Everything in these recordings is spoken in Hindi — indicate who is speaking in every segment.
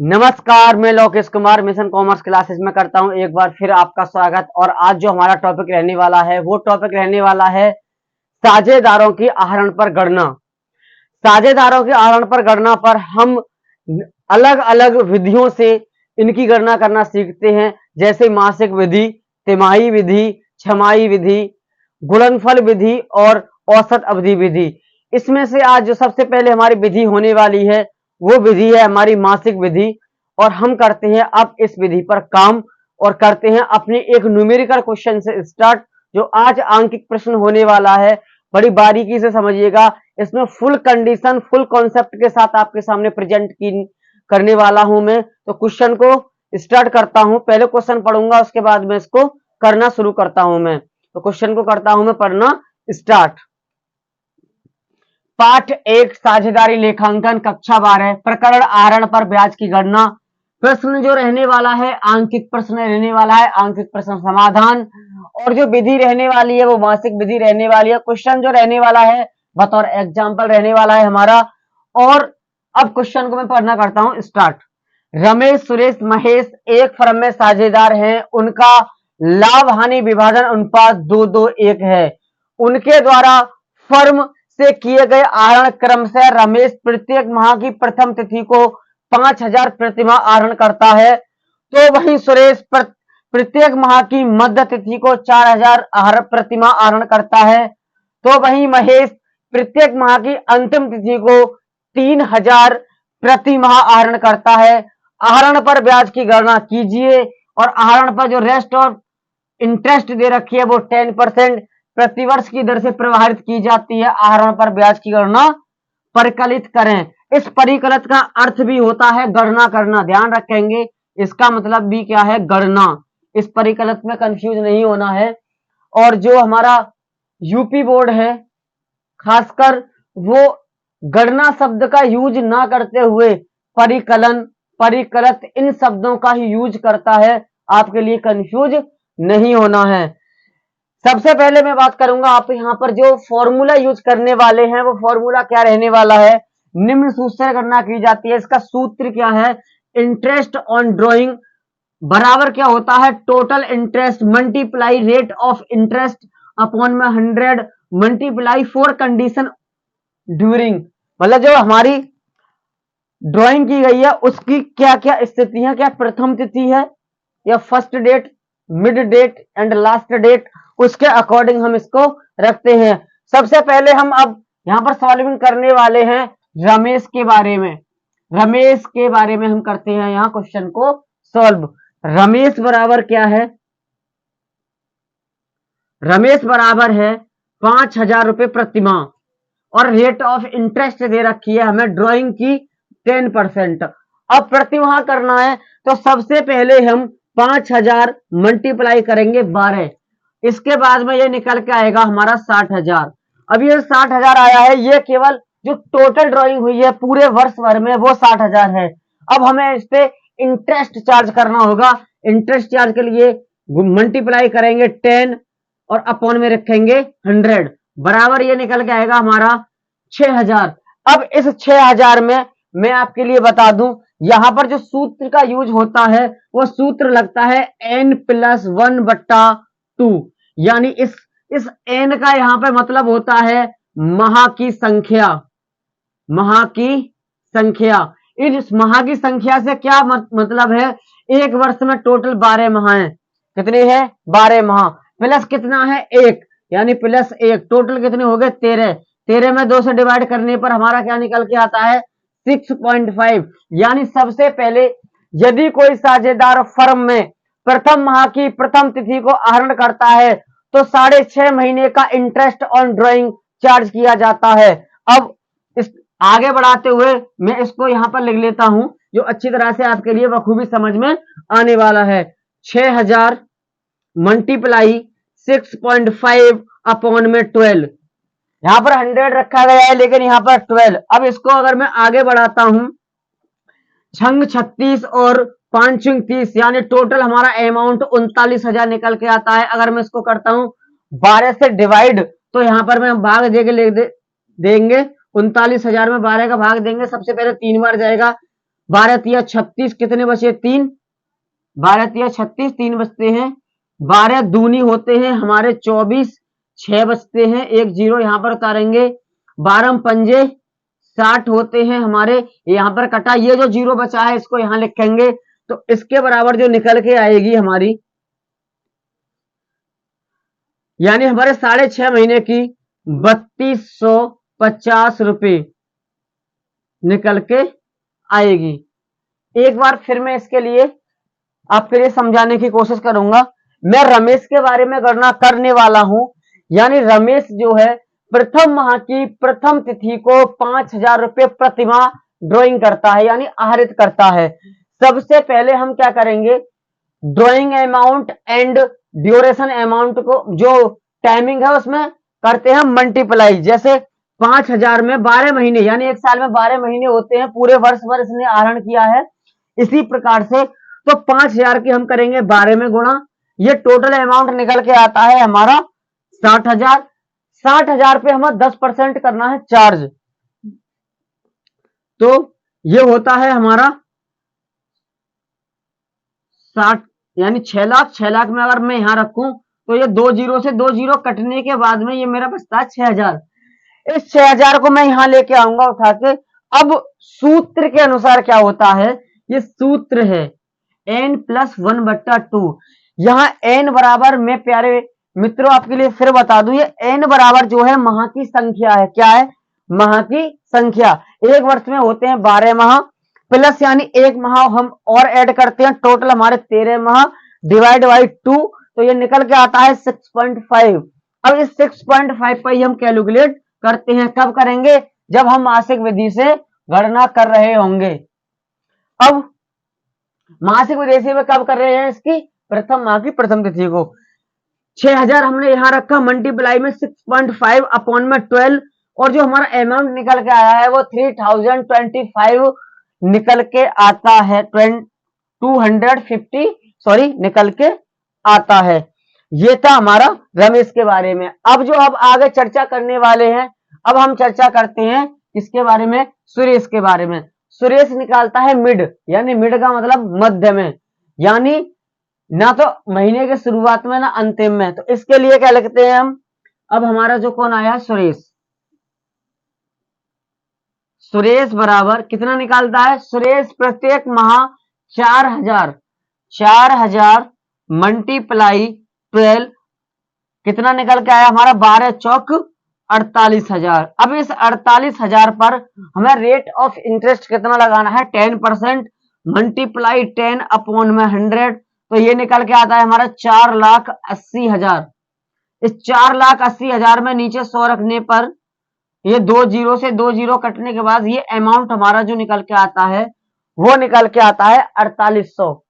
Speaker 1: नमस्कार, मैं Lokesh Kumar mission commerce classes में करता हूं एक बार फिर आपका स्वागत। और आज जो हमारा टॉपिक रहने वाला है वो टॉपिक रहने वाला है साझेदारों की आहरण पर गणना। साझेदारों की आहरण पर गणना पर हम अलग अलग विधियों से इनकी गणना करना सीखते हैं, जैसे मासिक विधि, तिमाही विधि, छमाही विधि, गुणनफल विधि और औसत अवधि विधि। इसमें से आज जो सबसे पहले हमारी विधि होने वाली है वो विधि है हमारी मासिक विधि। और हम करते हैं अब इस विधि पर काम और करते हैं अपनी एक न्यूमेरिकल क्वेश्चन से स्टार्ट, जो आज आंकिक प्रश्न होने वाला है। बड़ी बारीकी से समझिएगा, इसमें फुल कंडीशन फुल कॉन्सेप्ट के साथ आपके सामने प्रेजेंट करने वाला हूं मैं। तो क्वेश्चन को स्टार्ट करता हूं। पहले क्वेश्चन पढ़ूंगा, उसके बाद में इसको करना शुरू करता हूं मैं। तो क्वेश्चन को करता हूं मैं पढ़ना स्टार्ट। पाठ 1 साझेदारी लेखांकन, कक्षा 12, प्रकरण आहरण पर ब्याज की गणना। प्रश्न जो रहने वाला है आंकिक प्रश्न रहने वाला है, आंकिक प्रश्न समाधान। और जो विधि रहने वाली है वो मासिक विधि रहने वाली है। क्वेश्चन जो रहने वाला है बतौर एग्जाम्पल रहने वाला है हमारा। और अब क्वेश्चन को मैं पढ़ना करता हूं स्टार्ट। रमेश, सुरेश, महेश एक फर्म में साझेदार हैं। उनका लाभ हानि विभाजन अनुपात 2-2-1 है। उनके द्वारा फर्म से किए गए आहरण क्रमशः रमेश प्रत्येक माह की प्रथम तिथि को 5,000 प्रतिमाह आहरण करता है, तो वहीं सुरेश प्रत्येक माह की मध्य तिथि को 4,000 प्रतिमाह आहरण करता है, तो वहीं महेश प्रत्येक माह की अंतिम तिथि को 3,000 प्रति माह आहरण करता है। आहरण पर ब्याज की गणना कीजिए। और आहरण पर जो रेस्ट और इंटरेस्ट दे रखी है वो 10% प्रतिवर्ष की दर से प्रभावित की जाती है। आहरण पर ब्याज की गणना परिकलित करें। इस परिकलित का अर्थ भी होता है गणना करना, ध्यान रखेंगे। इसका मतलब भी क्या है? गणना। इस परिकलित में कंफ्यूज नहीं होना है। और जो हमारा यूपी बोर्ड है खासकर वो गणना शब्द का यूज ना करते हुए परिकलन, परिकलित इन शब्दों का ही यूज करता है। आपके लिए कंफ्यूज नहीं होना है। सबसे पहले मैं बात करूंगा, आप यहां पर जो फॉर्मूला यूज करने वाले हैं वो फॉर्मूला क्या रहने वाला है? निम्न सूत्र से गणना की जाती है। इसका सूत्र क्या है? इंटरेस्ट ऑन ड्रॉइंग बराबर क्या होता है? Total interest multiply rate of interest upon में 100 मल्टीप्लाई फॉर कंडीशन ड्यूरिंग। मतलब जो हमारी ड्राइंग की गई है उसकी क्या क्या स्थितियां, क्या प्रथम तिथि है या first date, mid date and last date, उसके अकॉर्डिंग हम इसको रखते हैं। सबसे पहले हम अब यहां पर सॉल्विंग करने वाले हैं रमेश के बारे में। रमेश के बारे में हम करते हैं यहां क्वेश्चन को सॉल्व। रमेश बराबर क्या है? रमेश बराबर है 5,000 रुपए प्रति माह और रेट ऑफ इंटरेस्ट दे रखी है हमें ड्राइंग की 10%। अब प्रति माह करना है तो सबसे पहले हम 5,000 मल्टीप्लाई करेंगे 12। इसके बाद में ये निकल के आएगा हमारा 60,000। अब ये 60,000 आया है, ये केवल जो टोटल ड्राइंग हुई है पूरे वर्ष भर में वो 60,000 है। अब हमें इस पे इंटरेस्ट चार्ज करना होगा। इंटरेस्ट चार्ज के लिए मल्टीप्लाई करेंगे 10 और अपॉन में रखेंगे 100 बराबर ये निकल के आएगा हमारा 6,000। अब इस 6,000 में मैं आपके लिए बता दूं, यहां पर जो सूत्र का यूज होता है वो सूत्र लगता है n+1/2। यानी इस n का यहां पे मतलब होता है माह की संख्या। माह की संख्या, इस माह की संख्या से क्या मतलब है? एक वर्ष में टोटल 12 माह है। कितने हैं? 12 माह। प्लस कितना है? 1, यानी +1। टोटल कितने हो गए? 13। 13 में 2 से डिवाइड करने पर हमारा क्या निकल के आता है? 6.5। यानी सबसे पहले यदि कोई साझेदार फर्म में प्रथम माह की प्रथम तिथि को आहरण करता है तो 6.5 महीने का इंटरेस्ट ऑन ड्राइंग चार्ज किया जाता है। अब इस आगे बढ़ाते हुए मैं इसको यहां पर लिख लेता हूं जो अच्छी तरह से आपके लिए बखूबी समझ में आने वाला है। 6,000 मल्टीप्लाई 6.5 अपॉन में 12। यहां पर 100 रखा गया है लेकिन यहां पर 12। अब इसको अगर मैं आगे बढ़ाता हूं, 36 और 5 30 यानी टोटल हमारा अमाउंट 39,000 निकल के आता है। अगर मैं इसको करता हूं 12 से डिवाइड तो यहां पर मैं भाग देंगे 39,000 में 12 का भाग देंगे। सबसे पहले 3 बार जाएगा 12 तिया 36, कितने बचे 3, 12 तिया 36, 3 बचते हैं, 12 दूनी होते हैं हमारे 24, 6 बचते हैं, एक जीरो यहाँ पर उतारेंगे, 12 पंजे 60 होते हैं हमारे, यहाँ पर कटा, ये जो जीरो बचा है इसको यहाँ लिखेंगे, तो इसके बराबर जो निकल के आएगी हमारी, यानी हमारे 6.5 महीने की 3250 रुपये निकल के आएगी। एक बार फिर मैं इसके लिए आपके लिए समझाने की कोशिश करूंगा। मैं रमेश के बारे में गणना करने वाला हूं, यानी रमेश जो है प्रथम माह की प्रथम तिथि को 5000 रुपये प्रतिमाह ड्राइंग करता है, यानी आहरित करता है। सबसे पहले हम क्या करेंगे, drawing amount and duration amount को, जो टाइमिंग है उसमें करते हैं मल्टीप्लाई। जैसे 5000 में 12 महीने, यानी एक साल में 12 महीने होते हैं, पूरे वर्ष भर इसने आहरण किया है, इसी प्रकार से तो 5000 की हम करेंगे 12 में गुणा, ये टोटल अमाउंट निकल के आता है हमारा 60,000। 60,000 पे हमें 10% करना है चार्ज, तो ये होता है हमारा 60, यानी 6 लाख। 6 लाख में अगर मैं यहां रखूं तो ये 2 जीरो से 2 जीरो कटने के बाद में ये मेरा बचता है 6000। इस 6000 को मैं यहां लेके आऊंगा उठा के। अब सूत्र के अनुसार क्या होता है, ये सूत्र है n+1/2। यहाँ n बराबर, मैं प्यारे मित्रों आपके लिए फिर बता दूं, ये n बराबर जो है माह की संख्या है। क्या है, माह की संख्या। एक वर्ष में होते हैं 12 माह, प्लस यानी एक माह हम और ऐड करते हैं, टोटल हमारे 13 माह, डिवाइड बाई 2, तो ये निकल के आता है 6.5। अब इस 6.5 पर हम कैलकुलेट करते हैं, कब करेंगे, जब हम मासिक विधि से गणना कर रहे होंगे। अब मासिक विधि में कब कर रहे हैं, इसकी प्रथम माह की प्रथम तिथि को। 6000 हमने यहां रखा, मल्टीप्लाई में 6.5 अपॉन में 12, और जो हमारा अमाउंट निकल के आया है वो 3025 निकल के आता है, 250 सॉरी निकल के आता है। ये था हमारा रमेश के बारे में। अब जो अब आगे चर्चा करने वाले हैं, अब हम चर्चा करते हैं किसके बारे में, सुरेश के बारे में। सुरेश निकालता है मिड, यानी मिड का मतलब मध्य में, यानी ना तो महीने के शुरुआत में ना अंतिम में, तो इसके लिए क्या लिखते हैं हम। अब हमारा जो कौन आया, सुरेश। सुरेश बराबर कितना निकालता है, सुरेश प्रत्येक माह 4000 मल्टीप्लाई 12 कितना निकल के आया हमारा, 12 चौक 48,000। अब इस 48,000 पर हमें रेट ऑफ इंटरेस्ट कितना लगाना है, 10%, मल्टीप्लाई 10 अपॉन में 100, तो ये निकल के आता है हमारा 4,80,000। इस 4,80,000 में नीचे 100 रखने पर ये 2 जीरो से 2 जीरो कटने के बाद ये अमाउंट हमारा जो निकल के आता है वो निकल के आता है 4800।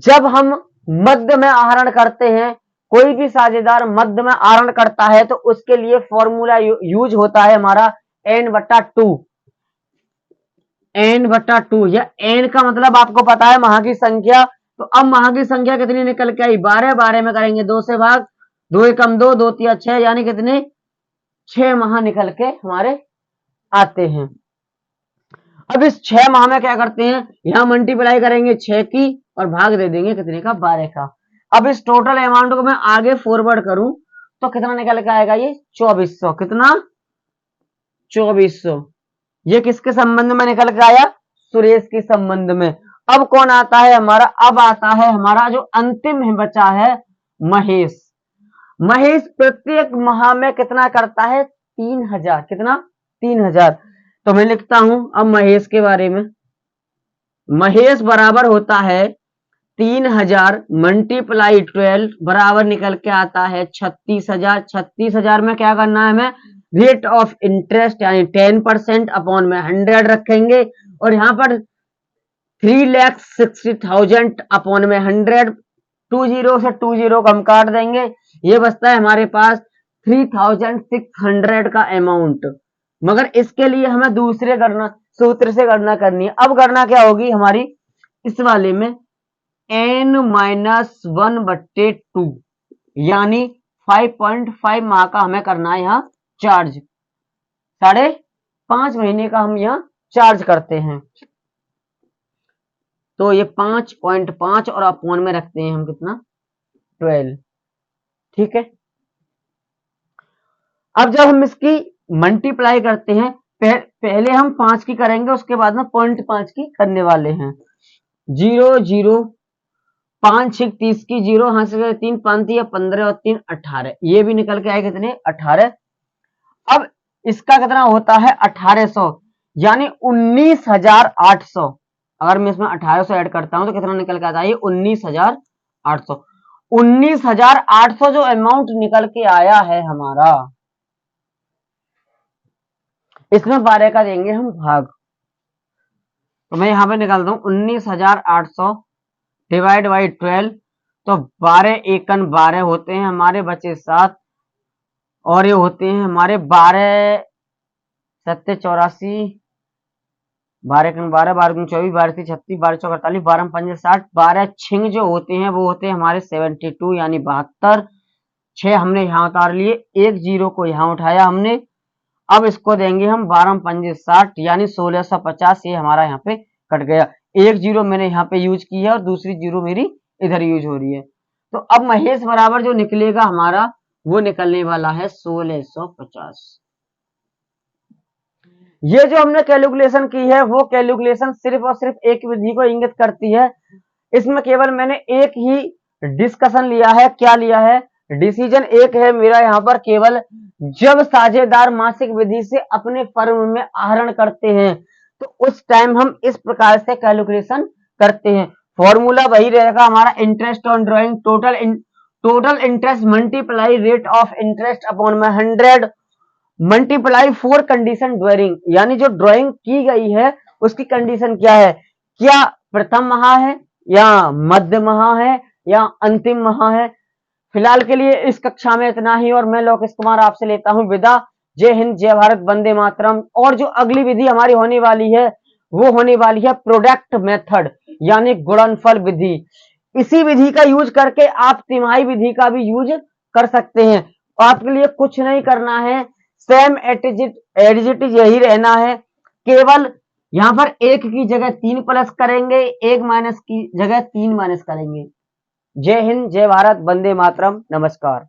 Speaker 1: जब हम मध्य में आहरण करते हैं, कोई भी साझेदार मध्य में आहरण करता है, तो उसके लिए फॉर्मूला यूज होता है हमारा n/2। n/2, या n का मतलब आपको पता है माह की संख्या। तो अब माह की संख्या कितनी निकल के आई, 12। 12 में करेंगे 2 से भाग, 2 एकम 2, 2 तिया 6, यानी कितने 6 माह निकल के हमारे आते हैं। अब इस 6 माह में क्या करते हैं, यहां मल्टीप्लाई करेंगे 6 की और भाग दे देंगे कितने का, 12 का। अब इस टोटल अमाउंट को मैं आगे फॉरवर्ड करूं तो कितना निकल के आएगा, ये 2400। कितना, 2400। ये किसके संबंध में निकल के आया, सुरेश के संबंध में। अब कौन आता है हमारा, अब आता है हमारा जो अंतिम है बचा है, महेश। महेश प्रत्येक माह में कितना करता है, 3000। कितना, 3000। तो मैं लिखता हूं अब महेश के बारे में। महेश बराबर होता है 3000 मल्टीप्लाई 12 बराबर निकल के आता है 36,000। 36,000 में क्या करना है हमें, रेट ऑफ इंटरेस्ट यानी 10% अपॉन में 100 रखेंगे, और यहां पर 3,60,000 अपॉन में 100, 2 जीरो से 2 जीरो को हम काट देंगे, ये बचता है हमारे पास 3,600 का अमाउंट। मगर इसके लिए हमें दूसरे गणना सूत्र से गणना करनी है। अब गणना क्या होगी हमारी इस वाले में, n-1/2, यानी 5.5 माह का हमें करना है यहाँ चार्ज, 5.5 महीने का हम यहाँ चार्ज करते हैं। तो ये 5.5 और अपॉन में रखते हैं हम कितना 12। ठीक है, अब जब हम इसकी मल्टीप्लाई करते हैं, पहले हम 5 की करेंगे, उसके बाद में 0.5 की करने वाले हैं। 0 0 5 6 30 की 0, हाँ से 3 5 या 15 और 3 18, ये भी निकल के आए कितने 18। अब इसका कितना होता है 1800, यानी 19,800। अगर मैं इसमें 1800 ऐड करता हूं तो कितना निकल के आता है 19,800। 19,800 जो अमाउंट निकल के आया है हमारा, इसमें 12 का देंगे हम भाग। तो मैं यहां पे निकालता हूं 19,800 डिवाइड बाई 12, तो 12 एकन 12 होते हैं हमारे, बचे 7, और ये होते हैं हमारे 12 7 84, 12 एकन 12, 12 दूनी 24, 12 सी 36, 12 चौक 48, 12 पंजे 60, 12 छिंग जो होते हैं वो होते हैं हमारे 72, यानी 72। 6 हमने यहाँ उतार लिए, एक जीरो को यहाँ उठाया हमने। अब इसको देंगे हम 12 पंजे 60, यानी 1650। ये हमारा यहाँ पे कट गया, एक जीरो मैंने यहाँ पे यूज की है और दूसरी जीरो मेरी इधर यूज हो रही है। तो अब महेश बराबर जो निकलेगा हमारा, वो निकलने वाला है 1650। ये जो हमने कैलकुलेशन की है, वो कैलकुलेशन सिर्फ और सिर्फ एक विधि को इंगित करती है। इसमें केवल मैंने एक ही डिस्कशन लिया है, क्या लिया है, डिसीजन एक है मेरा यहाँ पर केवल, जब साझेदार मासिक विधि से अपने फर्म में आहरण करते हैं तो उस टाइम हम इस प्रकार से कैलकुलेशन करते हैं। फॉर्मूला वही रहेगा हमारा, interest on drawing, total interest multiply rate of interest upon में 100 मल्टीप्लाई फॉर कंडीशन ड्राइंग, यानी जो ड्राइंग की गई है उसकी कंडीशन क्या है, क्या प्रथम माह है या मध्य माह है या अंतिम माह है। फिलहाल के लिए इस कक्षा में इतना ही, और मैं लोकेश कुमार आपसे लेता हूं विदा। जय हिंद, जय भारत, वंदे मातरम। और जो अगली विधि हमारी होने वाली है वो होने वाली है प्रोडक्ट मेथड, यानी गुणनफल विधि। इसी विधि का यूज करके आप तिमाही विधि का भी यूज कर सकते हैं। आपके लिए कुछ नहीं करना है, सेम एज इट इज यही रहना है, केवल यहां पर एक की जगह 3 प्लस करेंगे, एक माइनस की जगह 3 माइनस करेंगे। जय हिंद, जय भारत, वंदे मातरम, नमस्कार।